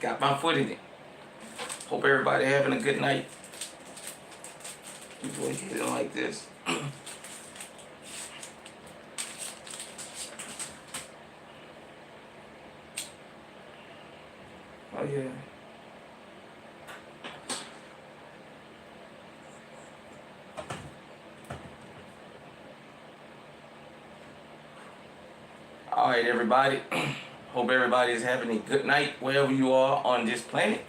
Got my foot in it. Hope everybody having a good night. Before we get in like this. Oh yeah. All right, everybody. Hope everybody is having a good night wherever you are on this planet.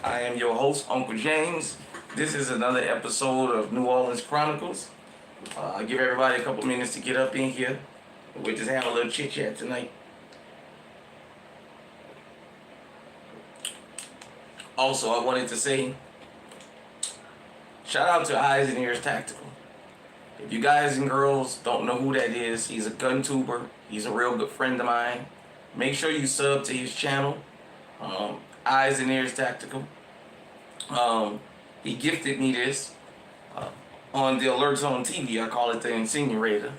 I am your host, Uncle James. This is another episode of New Orleans Chronicles. I'll give everybody a couple minutes to get up in here. We'll just have a little chit chat tonight. Also, I wanted to say, shout out to Eyes and Ears Tactical. If you guys and girls don't know who that is, he's a gun tuber. He's a real good friend of mine. Make sure you sub to his channel, Eyes and Ears Tactical. He gifted me this on the alerts on TV. I call it the incinerator.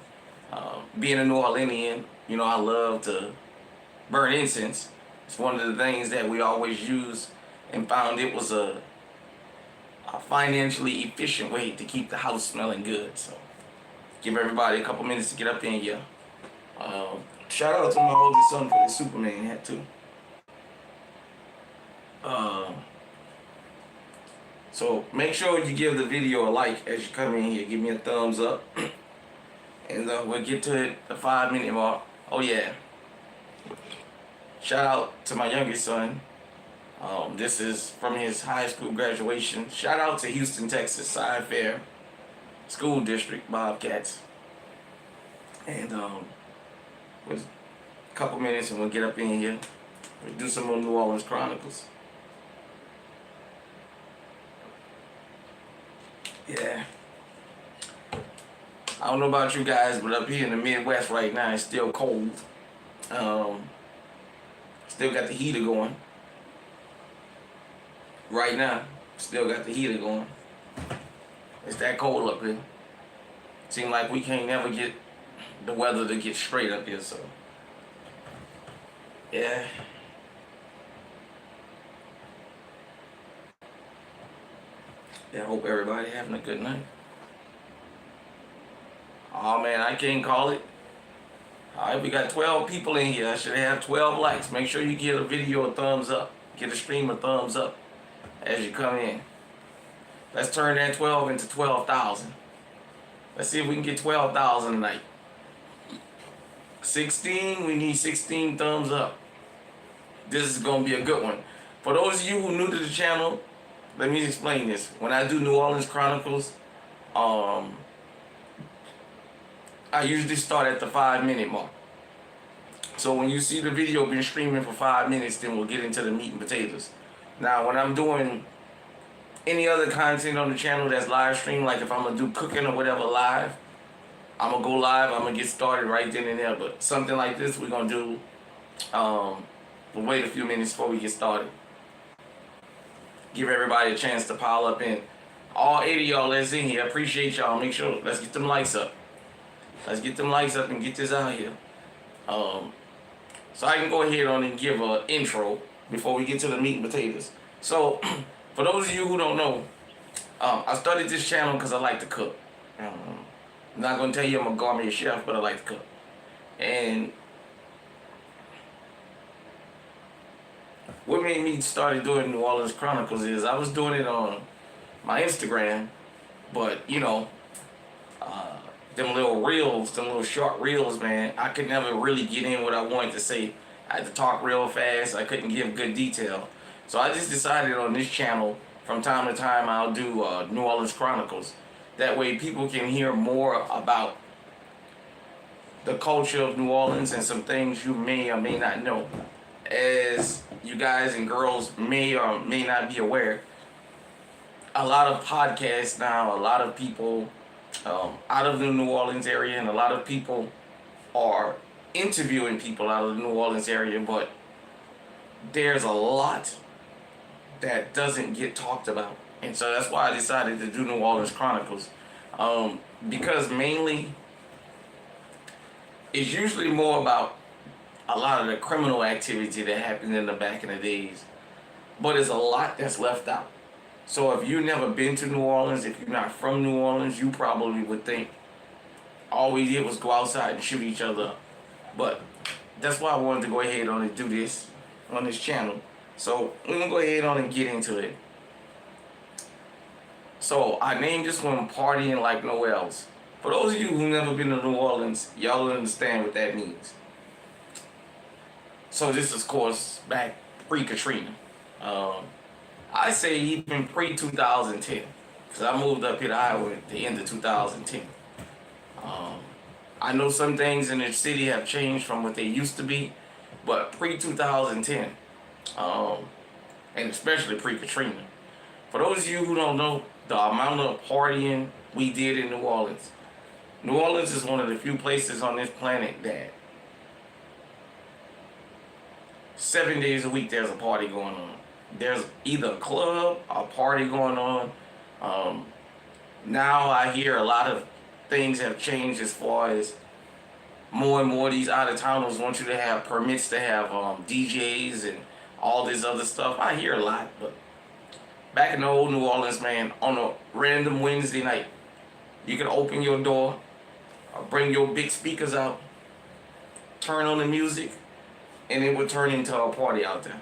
Being a New Orleanian, you know, I love to burn incense. It's one of the things that we always use, and found it was a financially efficient way to keep the house smelling good. So give everybody a couple minutes to get up in here. Shout out to my oldest son for his Superman hat too. So make sure you give the video a like as you come in here. Give me a thumbs up. And we'll get to it, the 5-minute mark. Oh yeah. Shout out to my youngest son. This is from his high school graduation. Shout out to Houston, Texas, Sci Fair School District, Bobcats. And with a couple minutes and we'll get up in here. We'll do some more New Orleans Chronicles. Yeah. I don't know about you guys, but up here in the Midwest right now, it's still cold. Still got the heater going. Right now, still got the heater going. It's that cold up here. Seems like we can't never get the weather to get straight up here, so. Yeah. Yeah, I hope everybody having a good night. Oh man, I can't call it. Alright, we got 12 people in here. I should have 12 likes. Make sure you give a video a thumbs up. Get a stream a thumbs up as you come in. Let's turn that 12 into 12,000. Let's see if we can get 12,000 tonight. 16, we need 16 thumbs up. This is going to be a good one. For those of you who are new to the channel, let me explain this. When I do New Orleans Chronicles, I usually start at the 5-minute mark. So when you see the video been streaming for 5 minutes, then we'll get into the meat and potatoes. Now, when I'm doing any other content on the channel that's live stream, like if I'm going to do cooking or whatever live, I'm going to go live, I'm going to get started right then and there. But something like this, we're going to do, we'll wait a few minutes before we get started. Give everybody a chance to pile up in. All 80 of y'all that's in here, I appreciate y'all. Make sure, let's get them likes up. Let's get them likes up and get this out here. So I can go ahead on and give an intro before we get to the meat and potatoes. So, for those of you who don't know, I started this channel because I like to cook. I'm not going to tell you I'm a gourmet chef, but I like to cook. And what made me start doing New Orleans Chronicles is I was doing it on my Instagram, but you know, them little reels, them little short reels, man, I could never really get in what I wanted to say. I had to talk real fast. I couldn't give good detail. So I just decided on this channel, from time to time, I'll do New Orleans Chronicles. That way people can hear more about the culture of New Orleans and some things you may or may not know. As you guys and girls may or may not be aware, a lot of podcasts now, a lot of people out of the New Orleans area, and a lot of people are interviewing people out of the New Orleans area, but there's a lot that doesn't get talked about. And so that's why I decided to do New Orleans Chronicles, because mainly it's usually more about a lot of the criminal activity that happened in the back in the days. But there's a lot that's left out. So if you've never been to New Orleans, if you're not from New Orleans, you probably would think all we did was go outside and shoot each other up. But that's why I wanted to go ahead on and do this on this channel. So we're gonna go ahead on and get into it. So I named this one Partying Like Nowhere Else. For those of you who've never been to New Orleans, y'all will understand what that means. So this is, of course, back pre-Katrina. I say even pre-2010, because I moved up here to Iowa at the end of 2010. I know some things in the city have changed from what they used to be, but pre-2010, and especially pre-Katrina. For those of you who don't know, the amount of partying we did in New Orleans. New Orleans is one of the few places on this planet that 7 days a week there's a party going on. There's either a club, a party going on. Now I hear a lot of things have changed as far as more and more of these out-of-towners want you to have permits to have DJs and all this other stuff. I hear a lot, but back in the old New Orleans, man, on a random Wednesday night, you could open your door, bring your big speakers out, turn on the music, and it would turn into a party out there.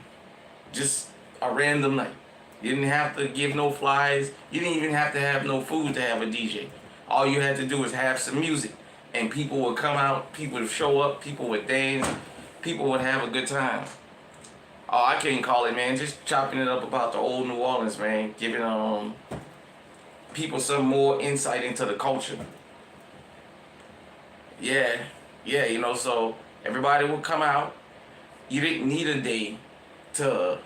Just a random night. You didn't have to give no flyers. You didn't even have to have no food to have a DJ. All you had to do was have some music, and people would come out, people would show up, people would dance, people would have a good time. Oh, I can't call it, man. Just chopping it up about the old New Orleans, man. Giving people some more insight into the culture. Yeah, so everybody would come out. You didn't need a day to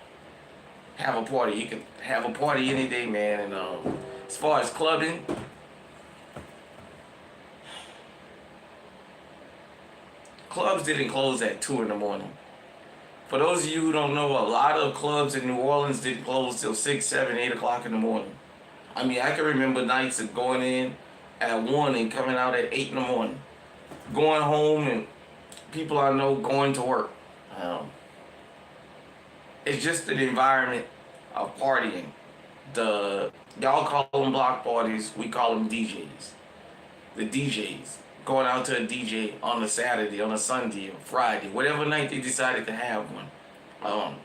have a party. You could have a party any day, man. And as far as clubbing, clubs didn't close at 2 in the morning. For those of you who don't know, a lot of clubs in New Orleans didn't close till 6, 7, 8 o'clock in the morning. I mean, I can remember nights of going in at 1 and coming out at 8 in the morning. Going home and people I know going to work. It's just an environment of partying. Y'all call them block parties, we call them DJs. The DJs. Going out to a DJ on a Saturday, on a Sunday, or Friday, whatever night they decided to have one.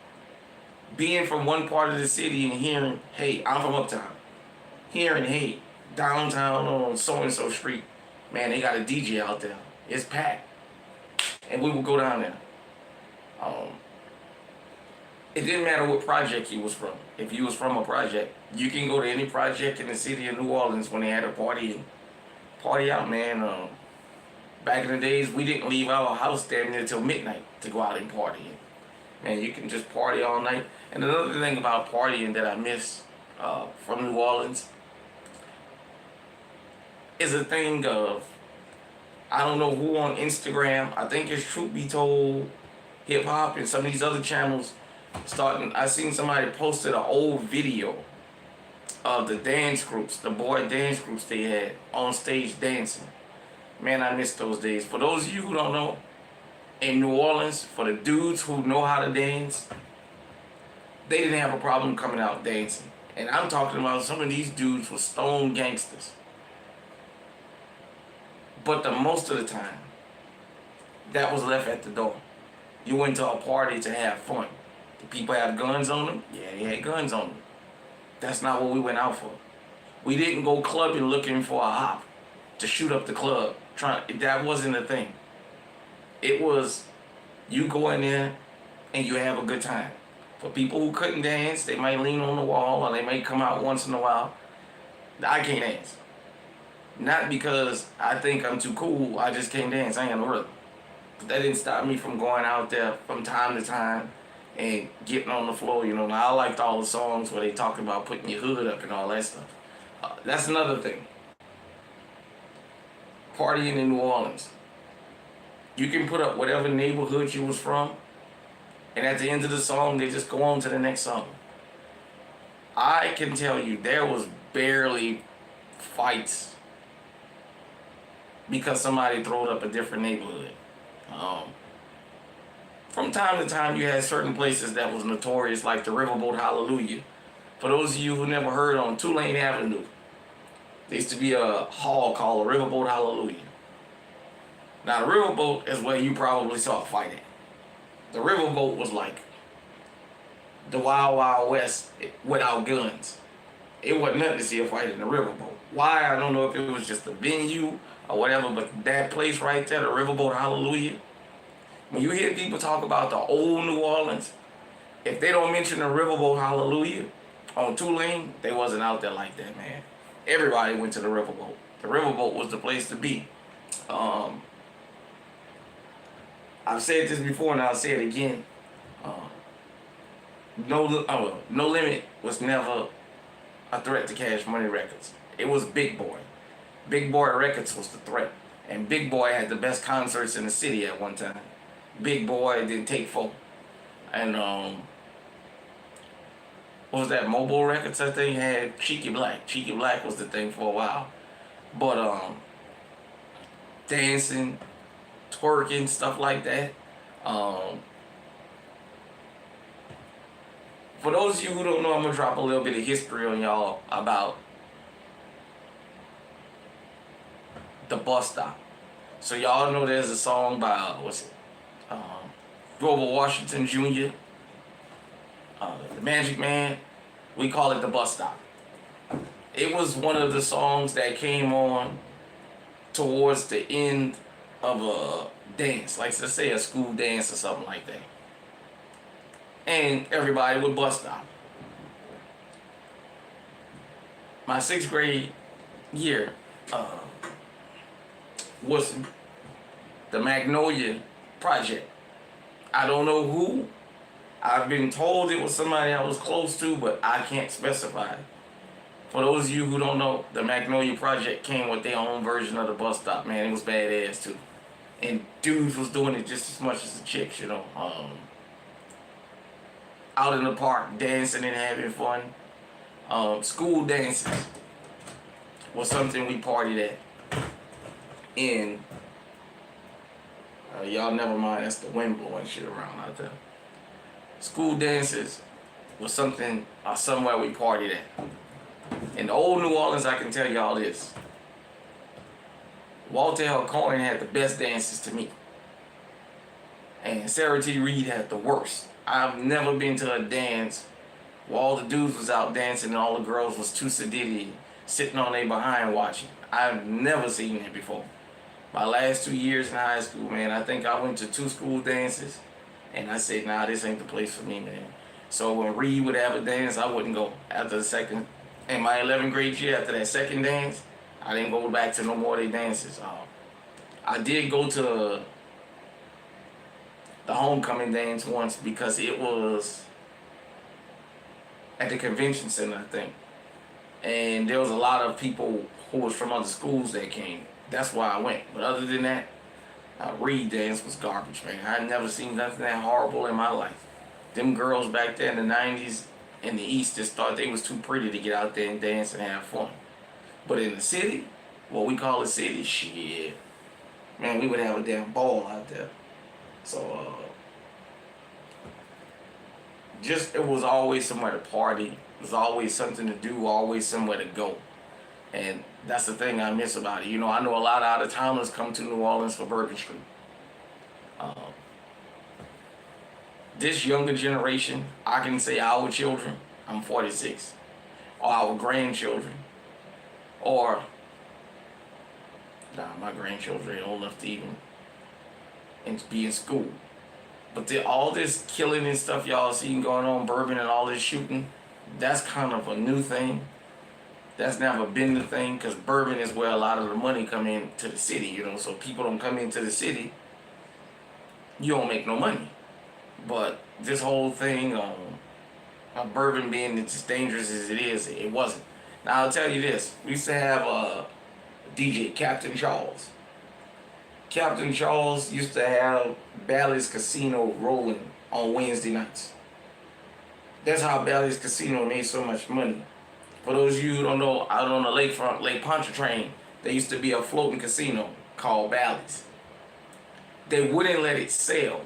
Being from one part of the city and hearing, hey, I'm from Uptown. Hearing, hey, downtown on so-and-so street, man, they got a DJ out there. It's packed. And we would go down there. It didn't matter what project you was from. If you was from a project, you can go to any project in the city of New Orleans when they had a party out, man. Back in the days, we didn't leave our house damn near till midnight to go out and party. Man, you can just party all night. And another thing about partying that I miss from New Orleans is a thing of, I don't know who on Instagram, I think it's Truth Be Told, Hip Hop, and some of these other channels I seen somebody posted an old video of the dance groups, the boy dance groups they had on stage dancing. Man, I miss those days. For those of you who don't know, in New Orleans, for the dudes who know how to dance, they didn't have a problem coming out dancing. And I'm talking about some of these dudes were stone gangsters. But the most of the time, that was left at the door. You went to a party to have fun. Did people have guns on them? Yeah, they had guns on them. That's not what we went out for. We didn't go clubbing looking for a hop to shoot up the club. That wasn't a thing. It was you go in there and you have a good time. For people who couldn't dance, they might lean on the wall or they might come out once in a while. I can't dance. Not because I think I'm too cool, I just can't dance. I ain't no rhythm. But that didn't stop me from going out there from time to time and getting on the floor. Now I liked all the songs where they talked about putting your hood up and all that stuff. That's another thing. Partying in New Orleans. You can put up whatever neighborhood you was from, and at the end of the song, they just go on to the next song. I can tell you, there was barely fights because somebody throwed up a different neighborhood. From time to time, you had certain places that was notorious, like the Riverboat Hallelujah. For those of you who never heard, on Tulane Avenue, there used to be a hall called the Riverboat Hallelujah. Now, the Riverboat is where you probably saw a fight at. The Riverboat was like the Wild Wild West without guns. It wasn't nothing to see a fight in the Riverboat. Why? I don't know if it was just the venue or whatever, but that place right there, the Riverboat Hallelujah, when you hear people talk about the old New Orleans, if they don't mention the Riverboat Hallelujah on Tulane, they wasn't out there like that, man. Everybody went to the Riverboat. The Riverboat was the place to be. I've said this before and I'll say it again. No Limit was never a threat to Cash Money Records. It was Big Boy. Big Boy Records was the threat. And Big Boy had the best concerts in the city at one time. Big Boy didn't take folk. And what was that, Mobile Records, I think, had Cheeky Black. Cheeky Black was the thing for a while. But dancing, twerking, stuff like that. For those of you who don't know, I'm going to drop a little bit of history on y'all about the bus stop. So y'all know there's a song by, Grover Washington Jr., the Magic Man. We call it the bus stop. It was one of the songs that came on towards the end of a dance, like let's say a school dance or something like that. And everybody would bus stop. My 6th grade year was the Magnolia Project. I don't know who. I've been told it was somebody I was close to, but I can't specify. For those of you who don't know, the Magnolia Project came with their own version of the bus stop, man. It was badass too. And dudes was doing it just as much as the chicks, you know. Out in the park, dancing and having fun. School dances was something we partied at. And y'all never mind, that's the wind blowing shit around out there. School dances was something somewhere we partied at. In the old New Orleans, I can tell y'all this. Walter L. Coyne had the best dances to me. And Sarah T. Reed had the worst. I've never been to a dance where all the dudes was out dancing and all the girls was too sedity, sitting on their behind watching. I've never seen that before. My last 2 years in high school, man, I think I went to 2 school dances, and I said, nah, this ain't the place for me, man. So when Reed would have a dance, I wouldn't go. After the second, in my 11th grade year, after that second dance, I didn't go back to no more of their dances. I did go to the homecoming dance once because it was at the convention center, I think. And there was a lot of people who was from other schools that came. That's why I went. But other than that, Reed dance was garbage, man. I never seen nothing that horrible in my life. Them girls back there in the 90s in the East just thought they was too pretty to get out there and dance and have fun. But in the city, what we call the city, shit, man, we would have a damn ball out there. So, it was always somewhere to party. It was always something to do, always somewhere to go. And that's the thing I miss about it. You know, I know a lot of out-of-towners come to New Orleans for Bourbon Street. This younger generation, I can say our children, I'm 46, or our grandchildren, or, my grandchildren ain't old enough to even be in school. But all this killing and stuff y'all seen going on, bourbon and all this shooting, that's kind of a new thing. That's never been the thing, because bourbon is where a lot of the money come into the city, you know. So people don't come into the city, you don't make no money. But this whole thing of bourbon being as dangerous as it is, it wasn't. Now I'll tell you this, we used to have DJ Captain Charles. Captain Charles used to have Bally's Casino rolling on Wednesday nights. That's how Bally's Casino made so much money. For those of you who don't know, out on the lakefront, Lake Pontchartrain, there used to be a floating casino called Bally's. They wouldn't let it sell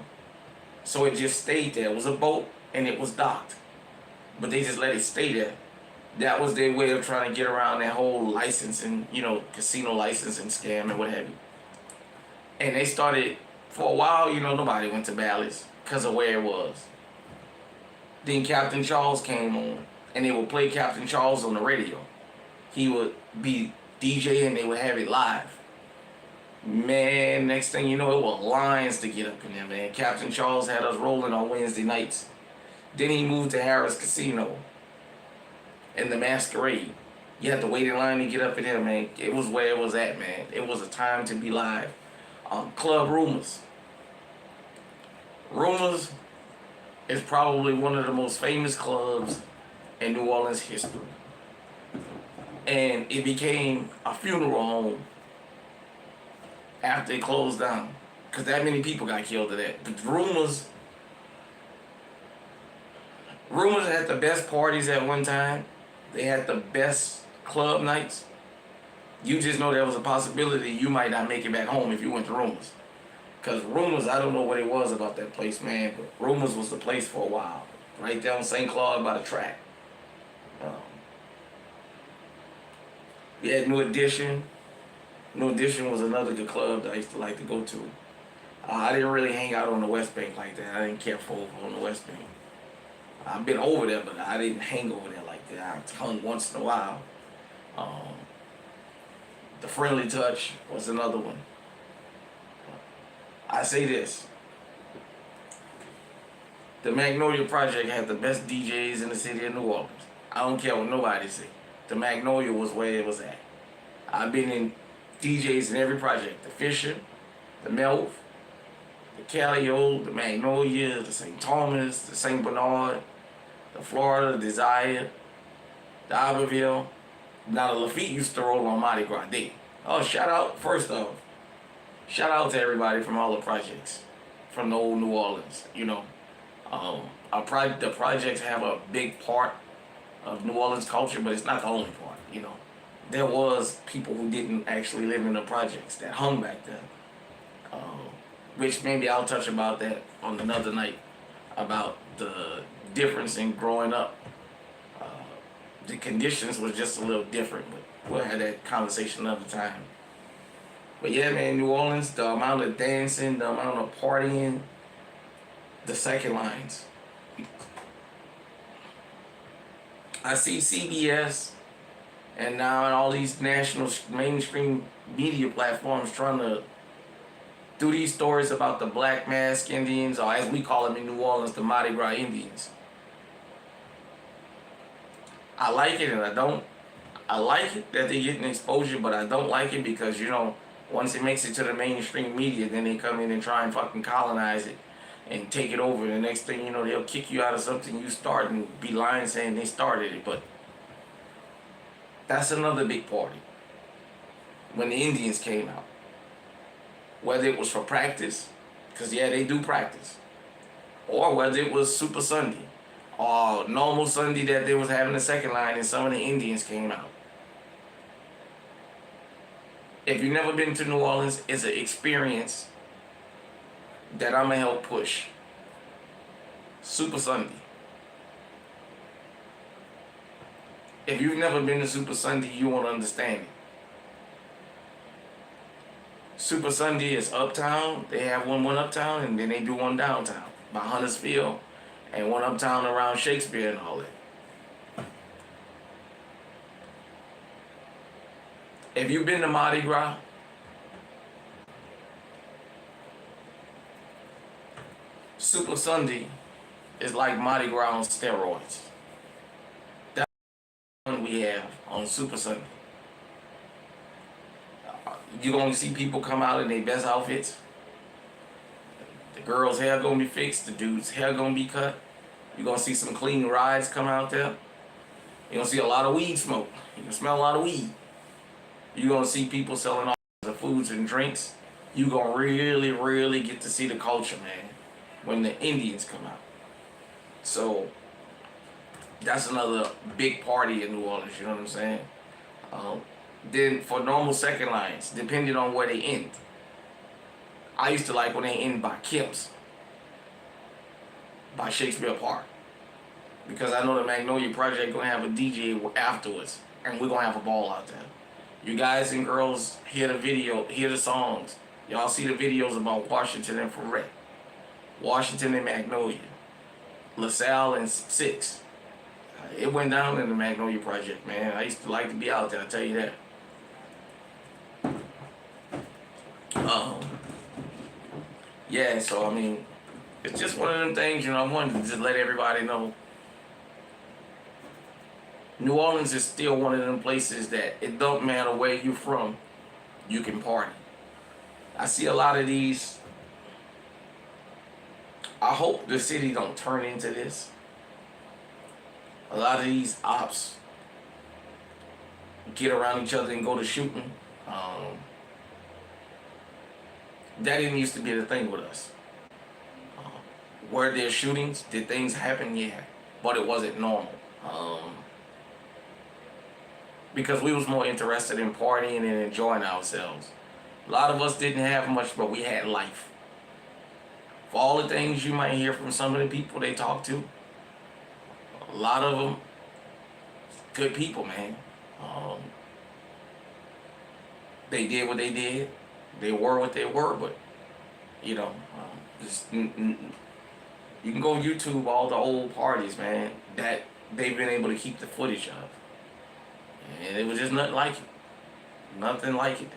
So it just stayed there. It was a boat and it was docked. But they just let it stay there. That was their way of trying to get around that whole licensing, casino licensing scam and what have you. And they started, for a while, nobody went to Bally's because of where it was. Then Captain Charles came on, and they would play Captain Charles on the radio. He would be DJ and they would have it live. Man, next thing you know, it was lines to get up in there, man. Captain Charles had us rolling on Wednesday nights. Then he moved to Harris Casino and the Masquerade. You had to wait in line to get up in there, man. It was where it was at, man. It was a time to be live. Club Rumors. Rumors is probably one of the most famous clubs in New Orleans history. And it became a funeral home after it closed down. Because that many people got killed at that. But Rumors had the best parties at one time. They had the best club nights. You just know there was a possibility you might not make it back home if you went to Rumors. Because Rumors, I don't know what it was about that place, man, but Rumors was the place for a while. Right there on St. Claude by the track. We had New Edition. New Edition was another good club that I used to like to go to. I didn't really hang out on the West Bank like that. I didn't care for on the West Bank. I've been over there, but I didn't hang over there like that. I hung once in a while. The Friendly Touch was another one. I say this. The Magnolia Project had the best DJs in the city of New Orleans. I don't care what nobody say. The Magnolia was where it was at. I've been in DJs in every project. The Fisher, the Melf, the Callio, the Magnolia, the St. Thomas, the St. Bernard, the Florida, the Desire, the Iberville. Now the Lafitte used to roll on Mardi Gras Day. Oh, shout out to everybody from all the projects from the old New Orleans. The projects have a big part of New Orleans culture, but it's not the only part. There was people who didn't actually live in the projects that hung back then, which maybe I'll touch about that on another night, about the difference in growing up. The conditions was just a little different, but we'll have that conversation another time. But yeah, man, New Orleans, the amount of dancing, the amount of partying, the second lines. I see CBS and now all these national mainstream media platforms trying to do these stories about the Black Mask Indians, or as we call them in New Orleans, the Mardi Gras Indians. I like it and I don't. I like it that they're getting exposure, but I don't like it because, once it makes it to the mainstream media, then they come in and try and fucking colonize it and take it over. The next thing you know, they'll kick you out of something you start and be lying saying they started it. But that's another big party. When the Indians came out. Whether it was for practice, because yeah, they do practice. Or whether it was Super Sunday. Or normal Sunday that they was having a second line and some of the Indians came out. If you've never been to New Orleans, it's an experience that I'm going to help push. Super Sunday. If you've never been to Super Sunday, you won't understand it. Super Sunday is uptown. They have one uptown, and then they do one downtown by Huntersville, and one uptown around Shakespeare and all that. If you've been to Mardi Gras, Super Sunday is like Mardi Gras on steroids. That's what we have on Super Sunday. You're going to see people come out in their best outfits. The girl's hair going to be fixed. The dude's hair going to be cut. You're going to see some clean rides come out there. You're going to see a lot of weed smoke. You can smell a lot of weed. You're going to see people selling all the foods and drinks. You're going to really, really get to see the culture, man, when the Indians come out. So, that's another big party in New Orleans, you know what I'm saying? Then for normal second lines, depending on where they end. I used to like when they end by Kim's. by Shakespeare Park. Because I know the Magnolia Project gonna have a DJ afterwards, and we're gonna have a ball out there. You guys and girls hear the video, hear the songs. Y'all see the videos about Washington and Ferret, Washington and Magnolia, LaSalle and Six. It went down in the Magnolia Project, man. I used to like to be out there, I tell you that. Yeah, so I mean, it's just one of them things, I wanted to just let everybody know. New Orleans is still one of them places that it don't matter where you're from, you can party. I see a lot of these. I hope the city don't turn into this. A lot of these ops get around each other and go to shooting. That didn't used to be the thing with us. Were there shootings? Did things happen? Yeah, but it wasn't normal. Because we was more interested in partying and enjoying ourselves. A lot of us didn't have much, but we had life. For all the things you might hear from some of the people they talk to, a lot of them, good people, man. They did what they did. They were what they were, but, just, you can go YouTube all the old parties, man, that they've been able to keep the footage of. And it was just nothing like it. Nothing like it.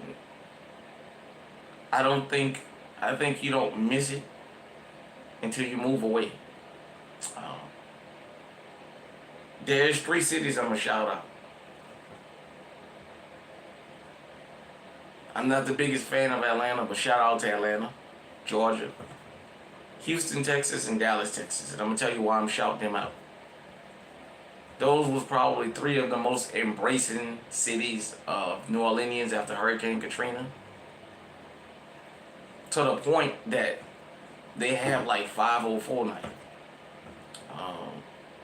I think you don't miss it until you move away. There's 3 cities I'm going to shout out. I'm not the biggest fan of Atlanta, but shout out to Atlanta, Georgia, Houston, Texas, and Dallas, Texas. And I'm going to tell you why I'm shouting them out. Those was probably 3 of the most embracing cities of New Orleanians after Hurricane Katrina. To the point that they have like 504 night.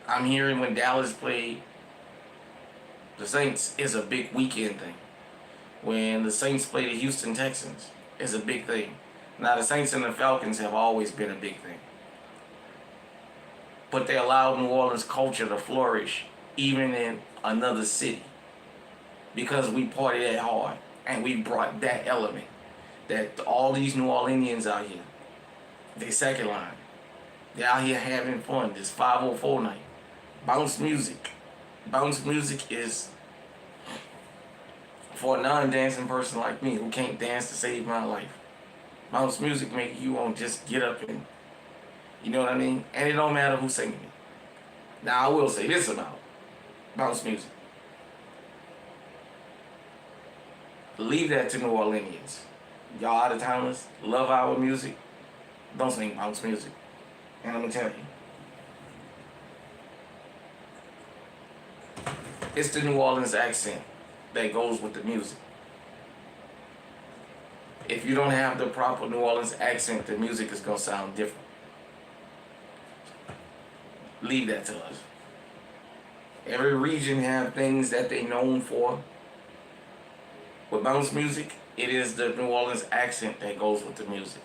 I'm hearing when Dallas played the Saints is a big weekend thing. When the Saints play the Houston Texans is a big thing. Now the Saints and the Falcons have always been a big thing. But they allowed New Orleans culture to flourish even in another city. Because we partied that hard and we brought that element. That all these New Orleanians out here, they second line. They're out here having fun. This 504 night. Bounce music. Bounce music is for a non-dancing person like me who can't dance to save my life. Bounce music make you want to just get up and, you know what I mean? And it don't matter who's singing it. Now I will say this about bounce music. Leave that to New Orleanians. Y'all out of towners, love our music, don't sing bounce music. And I'm going to tell you. It's the New Orleans accent that goes with the music. If you don't have the proper New Orleans accent, the music is going to sound different. Leave that to us. Every region have things that they known for. With bounce music, it is the New Orleans accent that goes with the music.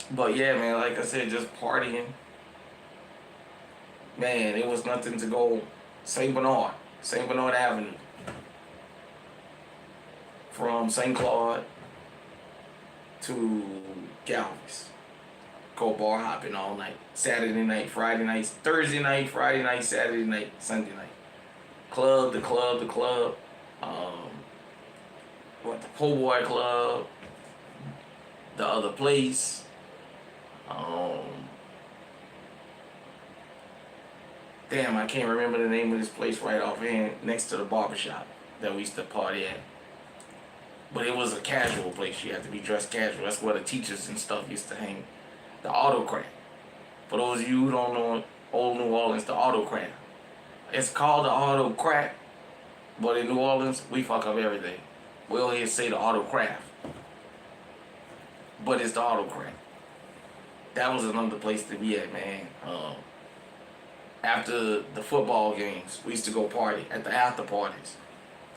But yeah, man, like I said, just partying. Man, it was nothing to go St. Bernard Avenue. From St. Claude to Galvez. Go bar hopping all night. Saturday night, Friday night, Thursday night, Friday night, Saturday night, Sunday night. Club, the club. The Po' Boy Club. The other place. Damn, I can't remember the name of this place right offhand, next to the barbershop that we used to party at. But it was a casual place. You had to be dressed casual. That's where the teachers and stuff used to hang. The Autocrat. For those of you who don't know old New Orleans, the Autocrat. It's called the Autocrat, but in New Orleans, we fuck up everything. We'll here say the Autocraft. But it's the Autocrat. That was another place to be at, man. After the football games, we used to go party at the after parties.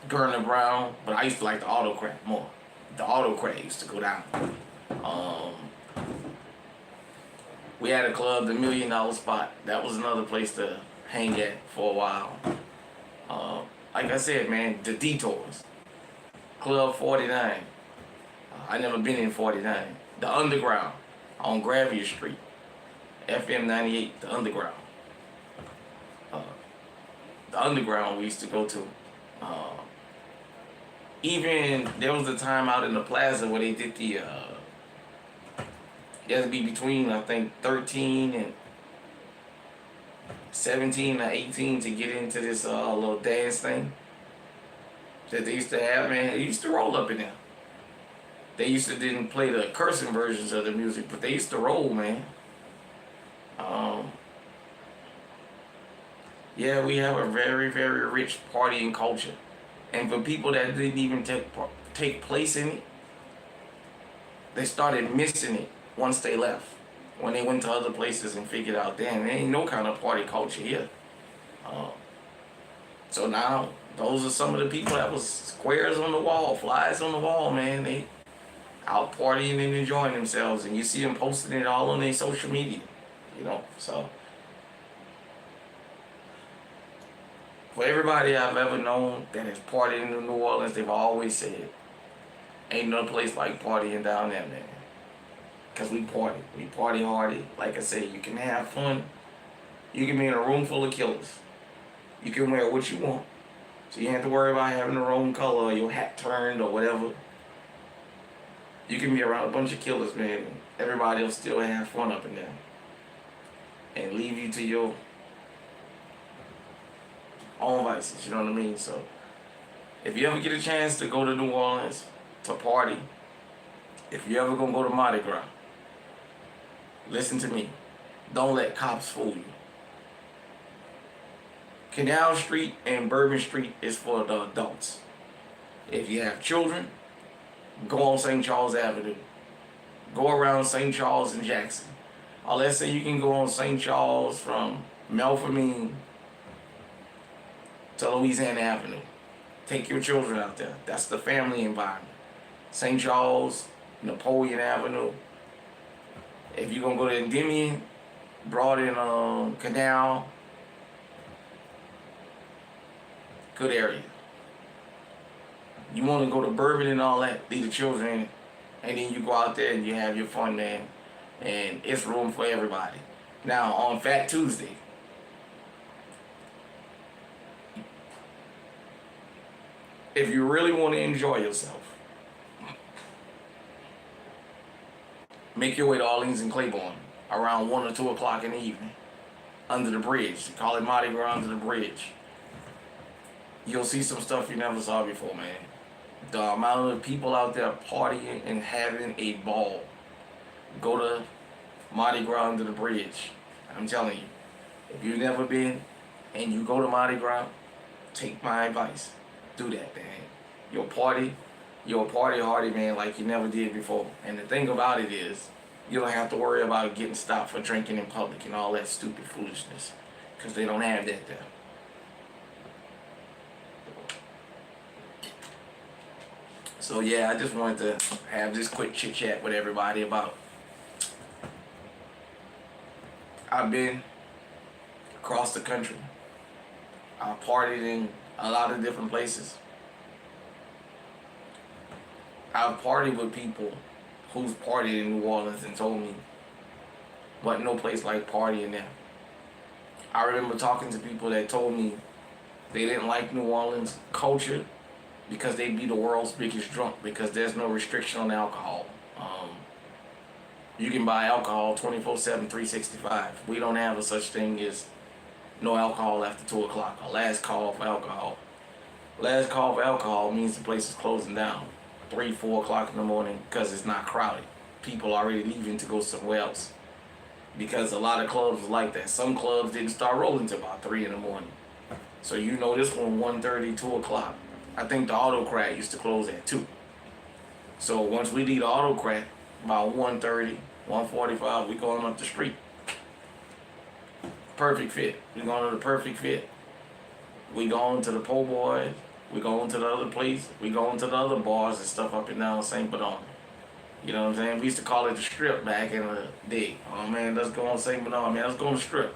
Gurner Brown, but I used to like the Autocrat more. The Autocrat used to go down. We had a club, the $1 Million Spot. That was another place to hang at for a while. Like I said, man, the Detours, Club 49. I never been in 49. The Underground on Gravier Street, FM 98. The Underground. The Underground we used to go to. Even there was a time out in the plaza where they did the. You had to be between, I think, 13 and 17 or 18 to get into this little dance thing that they used to have, man. They used to roll up in there. They used to didn't play the cursing versions of the music, but they used to roll, man. Yeah, we have a very, very rich partying culture. And for people that didn't even take place in it, they started missing it once they left. When they went to other places and figured out, damn, there ain't no kind of party culture here. So now, those are some of the people that was squares on the wall, flies on the wall, man. They out partying and enjoying themselves, and you see them posting it all on their social media, so. For everybody I've ever known that has partied in New Orleans, they've always said, ain't no place like partying down there, man. Because we party hardy. Like I say, you can have fun. You can be in a room full of killers. You can wear what you want. So you don't have to worry about having the wrong color or your hat turned or whatever. You can be around a bunch of killers, man. Everybody will still have fun up in there. And leave you to your own vices, you know what I mean? So, if you ever get a chance to go to New Orleans to party, if you ever gonna go to Mardi Gras, listen to me. Don't let cops fool you. Canal Street and Bourbon Street is for the adults. If you have children, go on St. Charles Avenue. Go around St. Charles and Jackson. Or let's say you can go on St. Charles from Melfomine to Louisiana Avenue. Take your children out there. That's the family environment. St. Charles, Napoleon Avenue. If you're going to go to Endymion, Broad Canal, good area. You want to go to Bourbon and all that, leave the children, and then you go out there and you have your fun, man. And it's room for everybody. Now, on Fat Tuesday, if you really want to enjoy yourself, make your way to Orleans and Claiborne around 1 or 2 o'clock in the evening. Under the bridge. They call it Mardi Gras under the bridge. You'll see some stuff you never saw before, man. The amount of people out there partying and having a ball. Go to Mardi Gras under the bridge. I'm telling you. If you've never been and you go to Mardi Gras, take my advice. Do that, man. You'll party hardy, man, like you never did before. And the thing about it is, you don't have to worry about getting stopped for drinking in public and all that stupid foolishness. Because they don't have that there. So yeah, I just wanted to have this quick chit chat with everybody about. I've been across the country. I partied in a lot of different places. I've partied with people who's partied in New Orleans and told me, but no place like partying there. I remember talking to people that told me they didn't like New Orleans culture because they'd be the world's biggest drunk because there's no restriction on alcohol. You can buy alcohol 24/7, 365. We don't have a such thing as no alcohol after 2 o'clock, or last call for alcohol. Last call for alcohol means the place is closing down 3, 4 o'clock in the morning because it's not crowded. People already leaving to go somewhere else. Because a lot of clubs was like that. Some clubs didn't start rolling until about 3 in the morning. So you know this one 1:30, 2 o'clock. I think the Autocrat used to close at 2. So once we leave the Autocrat, about 1:30, 1:45, we going up the street. Perfect Fit. We going to the Perfect Fit. We going to the Po' Boys. We going to the other place. We going to the other bars and stuff up and down St. Bernard. You know what I'm saying? We used to call it the strip back in the day. Oh man, let's go on St. Bernard, man. Let's go on the strip.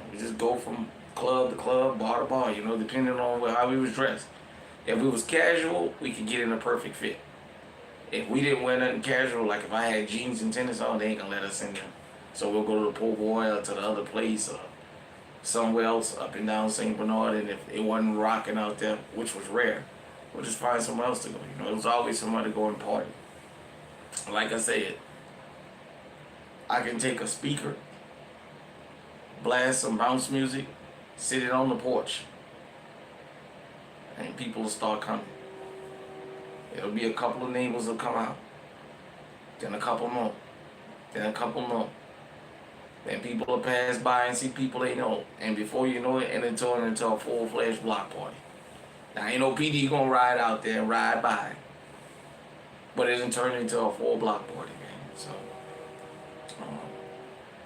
And we just go from club to club, bar to bar, you know, depending on how we was dressed. If we was casual, we could get in a perfect fit. If we didn't wear nothing casual, like if I had jeans and tennis on, they ain't gonna let us in there. So we'll go to the po' boy or to the other place or somewhere else up and down St. Bernard. And if it wasn't rocking out there, which was rare, we'll just find somewhere else to go. You know, it was always somewhere to go and party. Like I said, I can take a speaker, blast some bounce music, sit it on the porch, and people will start coming. It'll be a couple of neighbors will come out, then a couple more, then a couple more. Then people will pass by and see people they know, and before you know it, it'll turn into a full-fledged block party. Now ain't no PD gonna ride out there and ride by, but it didn't turn into a full block party, man. So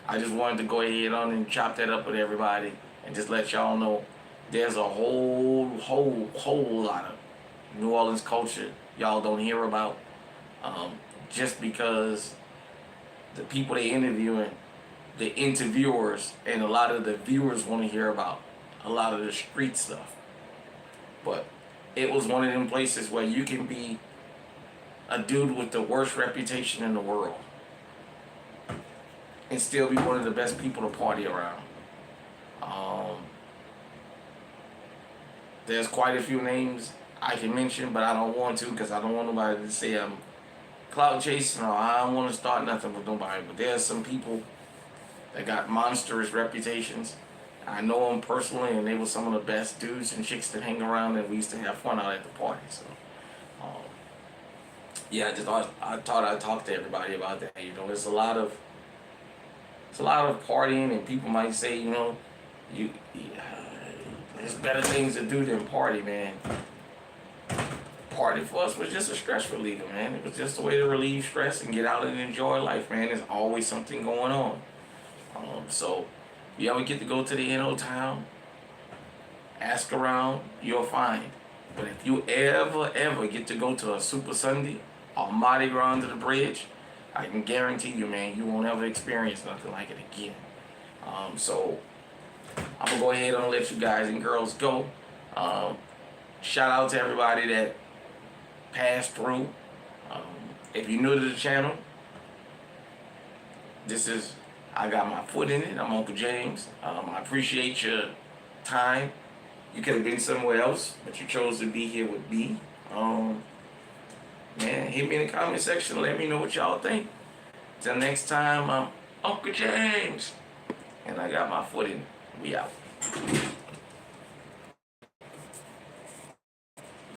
I just wanted to go ahead on and chop that up with everybody and just let y'all know there's a whole lot of New Orleans culture y'all don't hear about, just because the people they interviewing, the interviewers and a lot of the viewers want to hear about a lot of the street stuff. But it was one of them places where you can be a dude with the worst reputation in the world and still be one of the best people to party around. There's quite a few names I can mention, but I don't want to because I don't want nobody to say I'm clout chasing or I don't want to start nothing with nobody. But there's some people that got monstrous reputations. I know them personally, and they were some of the best dudes and chicks that hang around, and we used to have fun out at the party. So, yeah, I thought I'd talk to everybody about that. You know, it's a lot of partying, and people might say, you know, there's better things to do than party, man. Party for us was just a stress reliever, man. It was just a way to relieve stress and get out and enjoy life, man. There's always something going on. So, if you ever get to go to the NO town, ask around, you'll find. But if you ever get to go to a Super Sunday or Mardi Gras under the bridge, I can guarantee you, man, you won't ever experience nothing like it again. So, I'm going to go ahead and let you guys and girls go. Shout out to everybody that passed through. If you're new to the channel, I got my foot in it. I'm Uncle James. I appreciate your time. You could have been somewhere else, but you chose to be here with me. Man, hit me in the comment section. Let me know what y'all think. Till next time, I'm Uncle James. And I got my foot in it. We out.